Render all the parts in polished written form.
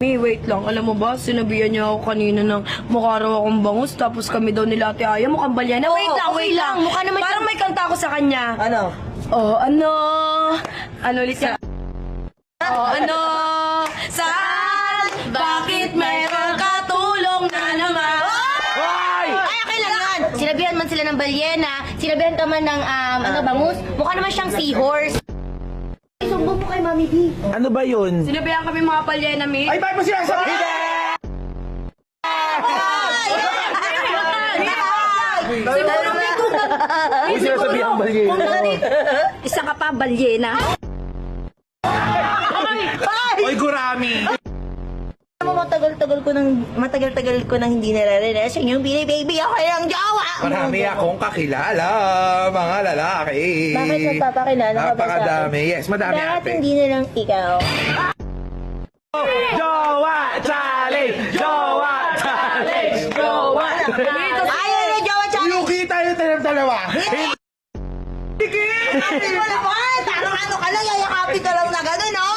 Wait lang, alam mo ba, sinabihan niya ako kanina ng mukha raw akong bangus, tapos kami daw nila Ate Aya mukhang balyena. Oo, Wait lang, okay wait lang. lang. Mukha naman parang may kanta ako sa kanya. Ano? Oh, ano ulit yan? Oh, saan? Bakit mayroong katulong na naman? Ay, okay lang yan. Sinabihan man sila ng balyena, sinabihan ka man ng, bangus. Mukha naman siyang seahorse. Sumbong mo kay Mami B. Ano ba yun? Sinabihan kami mga balyena, mi. Ay, bakit mo sinasabi? Uy, sinasabi ang balyena. Isa ka pa, balyena. Oy, gurami! Alam mo, matagal-tagal ko nang hindi nararinig yung bini-baby ako ng jowa. Marami akong kakilala, mga lalaki. Bakit magpapakilala ka ba sa akin? Napakadami. Yes, madami Bakit ate. hindi na lang ikaw? Jowa Challenge! Jowa Challenge! Jowa Challenge! Ayaw na jowa challenge! Yuki tayo tayong dalawa! Hindi mo naman! Parang ano ka lang, yayakapin ka lang na gano'n, no?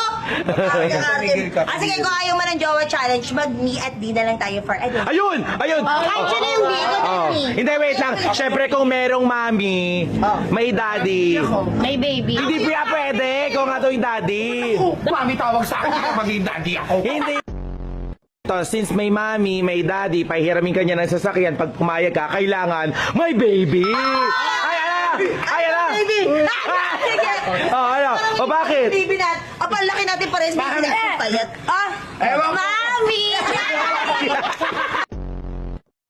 Tumigil ka. Sige, kung ayaw mo ng jowa challenge, mag-me at di na lang tayo for a day. Ayun! Ayun! Kahit siya na yung di, ikaw Oh. na Hindi, wait lang. Siyempre, kung merong mami, may daddy. May baby. Hindi pa pwede kung nga to yung daddy. Mami tawag sa akin, maging daddy ako. Hindi. To, since may mami, may daddy, pahiramin ka niya ng sasakyan, pag pumayag ka, kailangan may baby! Ay, ala! Ay, ala! Baby! Sige! Oh, ano? O, bakit? Baby natin. Apal, laki natin pares. Baby natin payat. Ewan ko. Mami!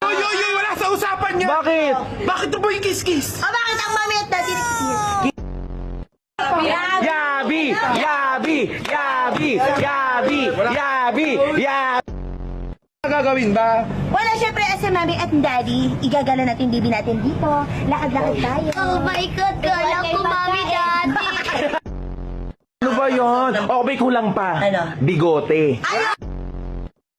Uy, wala sa usapan niya. Bakit? Bakit ito ba yung kiss-kiss? Bakit ang mami at daddy? Yabi! Yabi! Yabi! Yabi! Yabi! Yabi! Ano gagawin ba? Wala, syempre, as a mami at daddy, igagala natin baby natin dito. Lakad-lakad tayo. Oh my God, kala ko mami, daddy. Ano ba yun? O, may kulang pa. Ano? Bigote.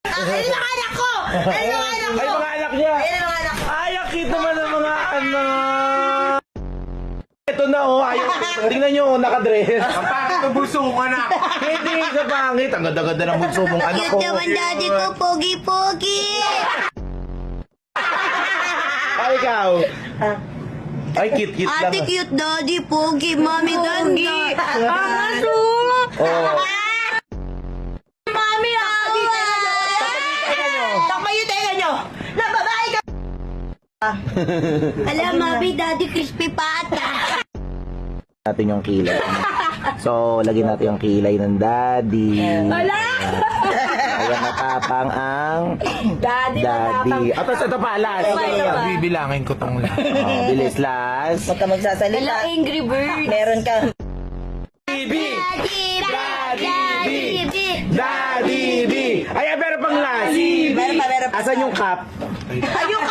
Ayun ang anak ko! Ayun ang anak ko! Ay, mga anak niya! Ayun ang anak ko! Ay, ang cute naman ng mga anak! Ito na, oh. Ayaw. Tingnan nyo, oh, nakadress. Ang pangit ng bulso ko, anak. Hindi sa pangit. Ang ganda-ganda ng bunso mong anak ko. Cute naman daddy ko, pogi-pogi! Ay, ikaw. Ay, cute-cute lang. Ate cute daddy, pogi, mami ganda. Aso! Oh. Mami, agi Tama yung tenga nyo! Na babae ka! Alam, mami, daddy, crispy pata. Natin yung kilay. So, lagyan natin yung kilay ng daddy. Wala! Ayan, matapang ang Daddy, daddy. At ito pa, last. Bibilangin ko tong lahat. Oh, bilis, last. Huwag ka magsasalita. Wala, Angry Bird. Meron ka. Daddy! Daddy, Daddy B! Ay, meron pang last. Meron pa. Asan yung cup? Yung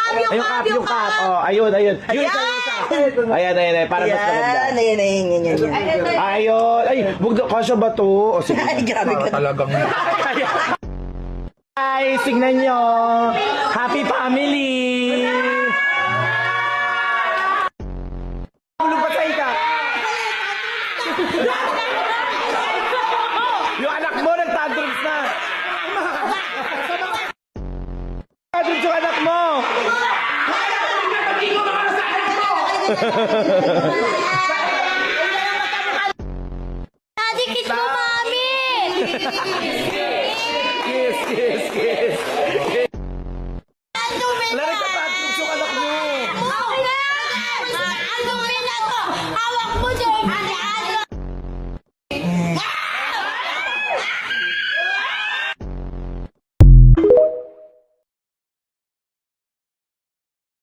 cup. Oh, ayun. Yun, ayan. Para mas maganda. Ayan. Ayun. Ay, kasya ba to? O, sige. Ay, grabe ka. Talagang Guys, tingnan nyo. Happy family! Tulog pa sa ika. Yung anak mo nag-tantrums na. Tantrums yung anak mo. Daddy, kiss mo, mami! Kiss. Ang dumi na! Wala nagka-tantrums yung anak mo. Ang dumi na to! Hawak mo dyan!